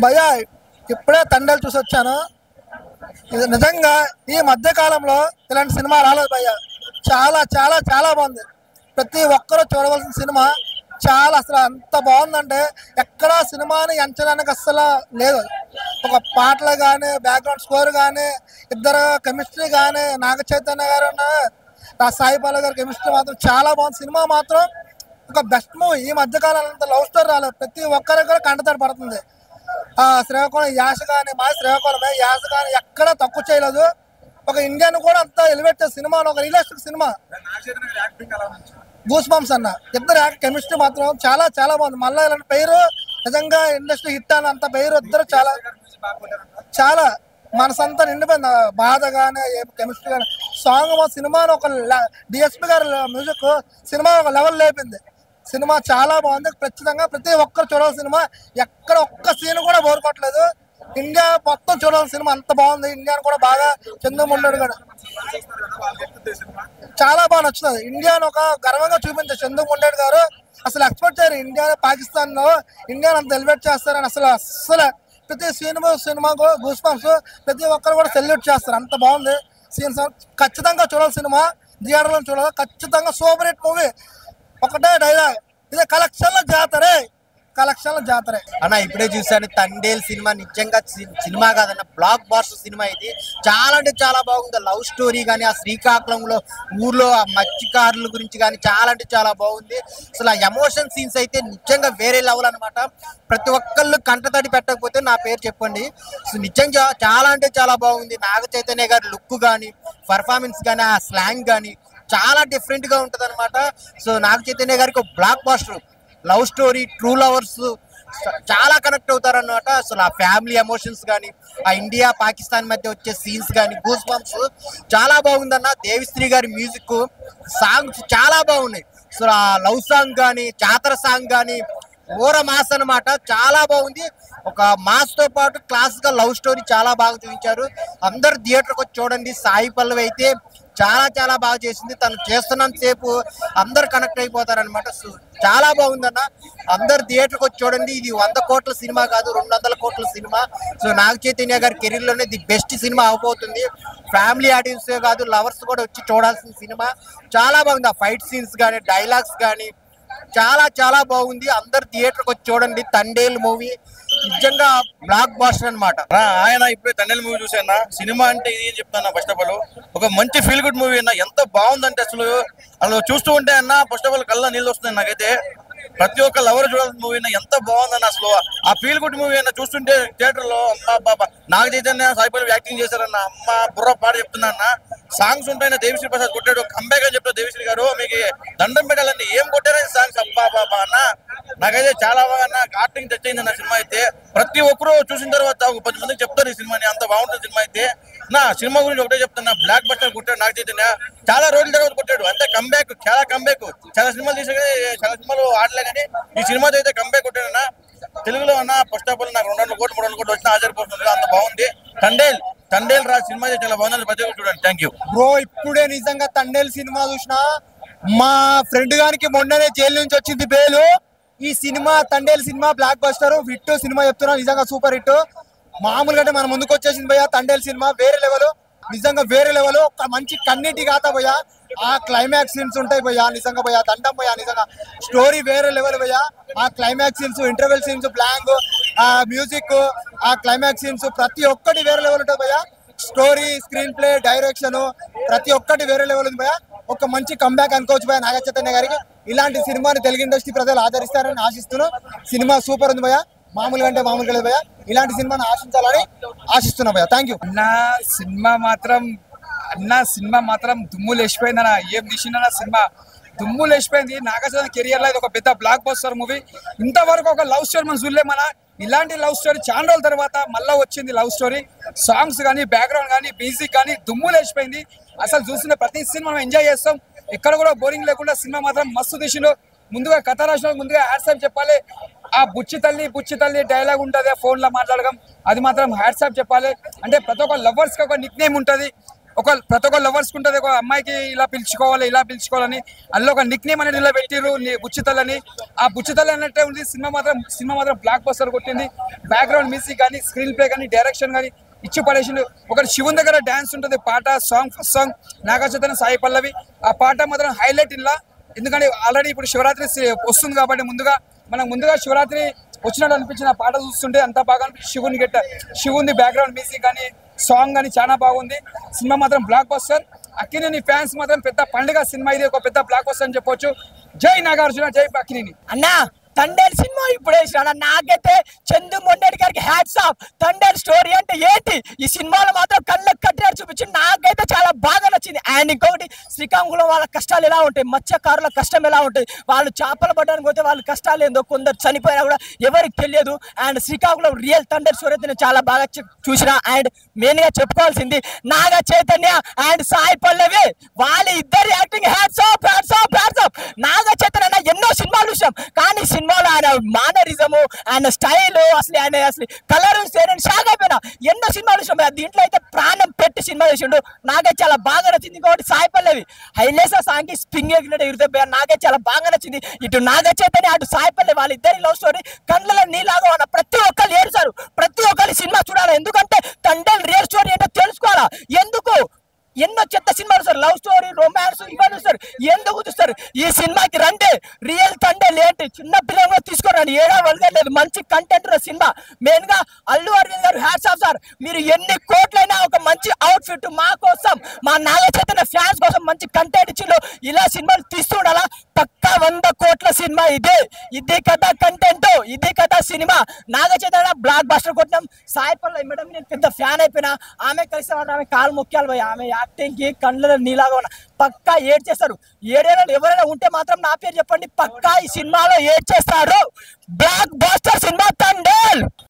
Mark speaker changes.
Speaker 1: భయ్యా ఇప్పుడే తండేలు చూసి వచ్చాను. ఇది నిజంగా ఈ మధ్య కాలంలో ఇలాంటి సినిమా రాలేదు భయ్యా. చాలా చాలా చాలా బాగుంది. ప్రతి ఒక్కరూ చూడవలసిన సినిమా. చాలా అసలు అంత బాగుందంటే ఎక్కడా సినిమాని ఎంచడానికి అస్సలు లేదు. ఒక పాటలు కానీ, బ్యాక్గ్రౌండ్ స్కోర్ కానీ, ఇద్దరు కెమిస్ట్రీ కానీ, నాగ చైతన్య గారు సాయి పల్లవి గారి కెమిస్ట్రీ మాత్రం చాలా బాగుంది. సినిమా మాత్రం ఒక బెస్ట్ మూవీ. ఈ మధ్యకాలంలో అంత లవ్ స్టోరీ రాలేదు. ప్రతి ఒక్కరికి కూడా కంటతడి పడుతుంది. శ్రీకాకుళం యాస కానీ, మా శ్రీకాకుళమే యాస కానీ ఎక్కడా తక్కువ చేయలేదు. ఒక ఇండియన్ కూడా అంత ఎలివేట్ చేసే సినిమా, ఒక రియలిస్టిక్ సినిమా. గూస్ బంప్స్ అన్న ఇద్దరు కెమిస్ట్రీ మాత్రం చాలా చాలా బాగుంది. మళ్ళీ ఇలాంటి పేరు నిజంగా ఇండస్ట్రీ హిట్ అని అంత పేరు ఇద్దరు చాలా చాలా మనసంతా నిండిపోయింది. బాధ కానీ, కెమిస్ట్రీ కానీ, సాంగ్ మా సినిమాను ఒక డిఎస్పి గారి మ్యూజిక్ సినిమా ఒక లెవెల్ లేపింది. సినిమా చాలా బాగుంది. ఖచ్చితంగా ప్రతి ఒక్కరు చూడాల్సిన సినిమా. ఎక్కడ ఒక్క సీన్ కూడా బోర్ కొట్టలేదు. ఇండియా మొత్తం చూడాల్సిన సినిమా అంత బాగుంది. ఇండియాను కూడా బాగా చంద్రముండడు కూడా చాలా బాగా నచ్చుతుంది. ఇండియాను ఒక గర్వంగా చూపించారు చంద్రముండడు గారు. అసలు ఎక్స్పెక్ట్ చేయరు ఇండియా పాకిస్తాన్ లో ఇండియాను అంత ఎలివేట్ చేస్తారని. అసలు ప్రతి సినిమాకు గూస్ బంప్స్ ప్రతి ఒక్కరు కూడా సెల్యూట్ చేస్తారు. అంత బాగుంది సీన్స్. ఖచ్చితంగా చూడాలి సినిమా. థియేటర్లో చూడాలి. ఖచ్చితంగా సూపర్ హిట్ మూవీ. ఒకటే డైలాగ్, ఇదే కలెక్షన్ల జాతరే, కలెక్షన్ల జాతరే
Speaker 2: అన్న. ఇప్పుడే చూసాను తండేల్ సినిమా. నిజంగా సినిమా కాదన్న, బ్లాక్ బాస్టర్ సినిమా ఇది. చాలా అంటే చాలా బాగుంది. లవ్ స్టోరీ కానీ, ఆ శ్రీకాకుళంలో ఊర్లో ఆ మత్స్యకారుల గురించి కానీ చాలా అంటే చాలా బాగుంది. అసలు ఆ ఎమోషన్ సీన్స్ అయితే నిజంగా వేరే లెవెల్ అనమాట. ప్రతి ఒక్కళ్ళు కంటతడి పెట్టకపోతే నా పేరు చెప్పండి. సో నిజంగా చాలా అంటే చాలా బాగుంది. నాగ చైతన్య గారి లుక్ కానీ, పర్ఫార్మెన్స్ కానీ, ఆ స్లాంగ్ కానీ చాలా డిఫరెంట్ గా ఉంటది అనమాట. సో నాగ చైతన్య గారికి ఒక blockbuster love story, true lovers చాలా కనెక్ట్ అవుతారు అనమాట. అసలు ఆ ఫ్యామిలీ ఎమోషన్స్ కానీ, ఆ ఇండియా పాకిస్తాన్ మధ్య వచ్చే సీన్స్ కానీ, గూస్ బంప్స్ చాలా బాగుందన్న. దేవిశ్రీ గారి మ్యూజిక్, సాంగ్స్ చాలా బాగున్నాయి. సో ఆ లవ్ సాంగ్ కానీ, జాతర సాంగ్ కానీ ఓర మాస్ అనమాట. చాలా బాగుంది. ఒక మాస్ తో పాటు క్లాసికల్ లవ్ స్టోరీ చాలా బాగా చూపించారు. అందరు థియేటర్కి వచ్చి చూడండి. సాయి పల్లవి అయితే చాలా చాలా బాగా చేసింది. తను చేస్తున్నంత సేపు అందరు కనెక్ట్ అయిపోతారు అనమాట. చాలా బాగుందన్న. అందరు థియేటర్కి వచ్చి చూడండి. ఇది 100 కోట్ల సినిమా కాదు, 200 కోట్ల సినిమా. సో నాగ చైతన్య గారి కెరీర్ లోనే ది బెస్ట్ సినిమా అవబోతుంది. ఫ్యామిలీ ఆడియన్స్ కాదు, లవర్స్ కూడా వచ్చి చూడాల్సిన సినిమా. చాలా బాగుంది. ఆ ఫైట్ సీన్స్ కానీ, డైలాగ్స్ కానీ చాలా చాలా బాగుంది. అందరు థియేటర్కి వచ్చి చూడండి. తండేల్ మూవీ నిజంగా బ్లాక్ బాస్టర్ అనమాట.
Speaker 3: ఆయన ఇప్పుడే తండేల్ మూవీ చూసాను. సినిమా అంటే ఇది చెప్తాను. ఫస్ట్ ఆఫ్ ఆల్ ఒక మంచి ఫీల్ గుడ్ మూవీ అన్న. ఎంత బాగుందంటే అసలు చూస్తూ ఉంటే అన్న ఫస్ట్ ఆఫ్ ఆల్ కళ్ళ నీళ్ళు వస్తుంది నాకైతే. ప్రతి ఒక్క లవర్ చూడాల్సిన మూవీ అన్న. ఎంత బాగుందన్న అసలు ఆ ఫీల్ గుడ్ మూవీ అన్న. చూస్తుంటే థియేటర్ లో అమ్మ బాబా నాగ చైతన్య, సాయి పల్లవి యాక్టింగ్ చేశారన్న. అమ్మ బుర్ర పాట చెప్తున్నా అన్న. సాంగ్స్ ఉంటాయన్న. దేవిశ్రీ ప్రసాద్ కొట్టాడు, కంబ్యాక్ అని చెప్తారు దేవిశ్రీ గారు. మీకు దండం పెట్టాలండి. ఏం కొట్టారని సాంగ్స్ అబ్బా బాబా అన్న. నాకైతే చాలా బాగా అన్న యాక్టింగ్ టచ్ అయింది అన్న సినిమా అయితే. ప్రతి ఒక్కరు చూసిన తర్వాత ఒక 10 మందికి చెప్తారు ఈ సినిమాని. అంత బాగుంటుంది సినిమా అయితే. నా సినిమా గురించి ఒకటే చెప్తున్నా, బ్లాక్ బస్టర్ కొట్టాడు నాగ చైతన్య. చాలా రోజుల తర్వాత కొట్టాడు. అంతే కంబ్యాక్, చాలా కంబ్యాక్. చాలా సినిమాలు తీసా కానీ చాలా సినిమాలు ఆడలే కానీ ఈ సినిమాతో అయితే కంబ్యాక్ కొట్టాడన్న. తెలుగులో అన్న ఫస్ట్ ఆఫ్ ఆల్ నాకు 200 కోట్లు 300 కోట్లు వచ్చిన ఆశ్చర్యపోతుంది. అంత బాగుంది. తండేల్ రా సినిమా అయితే చాలా బాగుంది. ప్రతి ఒక్కరు చూడండి. Thank you
Speaker 4: bro. ఇప్పుడే నిజంగా తండేల్ సినిమా చూసినా. మా ఫ్రెండ్ గారికి మొన్ననే జైలు నుంచి వచ్చింది బెయిల్. ఈ cinema Thandel cinema block buster hit cinema చెప్తున్నా. నిజంగా సూపర్ హిట్. మామూలుగా మన ముందుకు వచ్చేసింది భయ్యా. తండేల్ సినిమా వేరే లెవెల్, నిజంగా వేరే లెవెల్. ఒక మంచి కన్నిటి గాతా భయ్యా. ఆ క్లైమాక్స్ సీన్స్ ఉంటాయి భయ్యా. నిజంగా భయ్యా దండం భయ్యా. నిజంగా స్టోరీ వేరే లెవెల్ భయ్యా. ఆ climax scenes, interval scenes, blank, ఆ మ్యూజిక్, ఆ క్లైమాక్స్ సీన్స్ ప్రతి ఒక్కటి వేరే లెవెల్ ఉంటుంది భయ్యా. స్టోరీ, స్క్రీన్ ప్లే, డైరెక్షన్ ప్రతి ఒక్కటి వేరే లెవెల్ ఉంది భయ్యా. ఒక మంచి కంబ్యాక్ అనుకోవచ్చు భయ్యా నాగ చైతన్య గారికి. ఇలాంటి సినిమాని తెలుగు ఇండస్ట్రీ ప్రజలు ఆదరిస్తారని ఆశిస్తున్నాను. సినిమా సూపర్ ఉంది భయ్యా. మామూలుగా అంటే మామూలుగా లేదు భయ్యా. ఇలాంటి సినిమాని ఆశించాలని ఆశిస్తున్నా భయ్యా. Thank you.
Speaker 5: సినిమా మాత్రం దుమ్ము లేచిపోయింది అన్న. ఏం తీసిందన్న సినిమా దుమ్ము లేచిపోయింది. నాగచైతన్య కెరియర్ లో ఇది ఒక పెద్ద బ్లాక్ బస్టర్ మూవీ. ఇంతవరకు ఒక లవ్ స్టోరీ మనం చూడలే. ఇలాంటి లవ్ స్టోరీ చాలా రోజుల తర్వాత మళ్ళీ వచ్చింది లవ్ స్టోరీ. సాంగ్స్ కానీ, బ్యాక్గ్రౌండ్ కానీ, మ్యూజిక్ కానీ దుమ్ము లేచిపోయింది. అసలు చూసిన ప్రతి సినిమా మనం ఎంజాయ్ చేస్తాం. ఎక్కడ కూడా బోరింగ్ లేకుండా సినిమా మాత్రం మస్తు తీసిండు. ముందుగా కథ రాసిన ముందుగా హ్యాట్సాప్ చెప్పాలి. ఆ బుచ్చి తల్లి డైలాగ్ ఉంటుంది ఫోన్ లో మాట్లాడడం, అది మాత్రం హ్యాట్సాప్ చెప్పాలి. అంటే ప్రతి ఒక్క లవర్స్ కి ఒక నిక్ నేమ్ ఉంటుంది. ప్రతి ఒక్క లవర్స్ ఉంటుంది, ఒక అమ్మాయికి ఇలా పిలుచుకోవాలని అందులో ఒక నిక్ నేమ్ అనేది ఇలా పెట్టిరు బుచ్చితల్లని. ఆ బుచ్చితల్లి అన్నట్టే ఉంది. సినిమా మాత్రం బ్లాక్ బస్టర్ కొట్టింది. బ్యాక్గ్రౌండ్ మ్యూజిక్ కానీ, స్క్రీన్ ప్లే కానీ, డైరెక్షన్ కానీ ఇచ్చి పడేసిండు. ఒకటి శివుని దగ్గర డాన్స్ ఉంటుంది, పాట ఫస్ట్ సాంగ్ నాగచైతన్య, సాయి పల్లవి. ఆ పాట మాత్రం హైలైట్ ఇలా. ఎందుకంటే ఆల్రెడీ ఇప్పుడు శివరాత్రి వస్తుంది కాబట్టి ముందుగా శివరాత్రి వచ్చినట్టు అనిపించిన పాట చూస్తుంటే అంత బాగా శివుని బ్యాక్గ్రౌండ్ మ్యూజిక్ కానీ, సాంగ్ కానీ చాలా బాగుంది. సినిమా మాత్రం బ్లాక్ బస్టర్. అక్కినేని ఫ్యాన్స్ మాత్రం పెద్ద పండుగ సినిమా, ఇది ఒక పెద్ద బ్లాక్ బస్టర్ అని చెప్పొచ్చు. జై నాగార్జున, జై అక్కినేని.
Speaker 6: అన్నా తండేల్ సినిమా ఇప్పుడు వేసినా నాకైతే చందు మొండేటి గారికి హ్యాట్స్ ఆఫ్. తండేల్ స్టోరీ అంటే ఏంటి, ఈ సినిమాలో మాత్రం కళ్ళకు కట్టినట్టు చూపించింది. నాకైతే చాలా బాగా నచ్చింది. అండ్ ఇంకొకటి, శ్రీకాకుళం వాళ్ళ కష్టాలు ఎలా ఉంటాయి, మత్స్యకారుల కష్టం ఎలా ఉంటుంది, వాళ్ళు చేపలు పట్టడానికి పోతే వాళ్ళ కష్టాలు ఏందో, కొందరు చనిపోయినా కూడా ఎవరికి తెలియదు. And Srikakulam real Thandel story అయితే నేను చాలా బాగా చూసిన. అండ్ మెయిన్ గా చెప్పుకోవాల్సింది నాగ చైతన్య అండ్ సాయి పల్లవి, వాళ్ళ ఇద్దరు acting hats off. Naga Chaitanya ఎన్నో సినిమాలు చూసాం, కానీ సినిమాలో ఆయన మానరిజము, ఆయన స్టైల్, అసలు కలర్ షాక్ అయిపోయినా. ఎన్నో సినిమాలు చూసాం, దీంట్లో అయితే ప్రాణం పెట్టి సినిమా చేసిండు. నాకే చాలా బాగా నచ్చింది. ఇంకోటి సాయి పల్లవి హైలేసా సాంగ్ స్ప్రింగ్ ఎగినట్టు ఎగిరితే నాకే చాలా బాగా నచ్చింది. ఇటు నాగ చైతన్య అటు సాయి పల్లవి వాళ్ళిద్దరి లవ్ స్టోరీ కళ్ళలో నీలాగా ఉన్న ప్రతి ఒక్కరు ఏడుస్తారు. ప్రతి ఒక్కరి సినిమా చూడాలి, ఎందుకంటే తండేల్ రియల్ స్టోరీ ఏంటో తెలుసుకోవాలా. ఎందుకు ఎన్నో చెత్త సినిమాలు సార్, లవ్ స్టోరీ, రొమాన్స్ ఇవన్నీ చూస్తారు, ఎందుకు చూస్తారు? ఈ సినిమాకి రండి, రియల్ తండేల్ ఏంటి చిన్న పిల్లలు తీసుకోరండి, ఏడవలేదు. మంచి కంటెంట్ ఉన్న సినిమా. మెయిన్ గా అల్లు అరవింద్ గారు హ్యాట్స్ ఆఫ్ సార్. మీరు ఎన్ని కోట్లైనా ఒక మంచి అవుట్ఫిట్ మా కోసం, మా నాగ చైతన్య ఫ్యాన్స్ కోసం మంచి కంటెంట్ ఇచ్చిండు. ఇలా సినిమాలు తీస్తుండాలా. పక్కా 100 కోట్ల సినిమా ఇది కదా కంటెంట్, ఇది కదా cinema. Naga Chaitanya block buster కొట్టినాం. Sai Pallavi madam నేను పెద్ద ఫ్యాన్ అయిపోయినా. ఆమె కలిసి ఆమె కాలు మొక్కాలి పోయి, ఆమె యాక్టింగ్ కి కళ్ళలో నీలాగా ఉన్న పక్కా ఏడ్ చేస్తారు. ఏడేళ్ళు ఎవరైనా ఉంటే మాత్రం నా పేరు చెప్పండి, పక్కా ఈ సినిమాలో ఏడ్ చేస్తారు. Block buster cinema Thandel.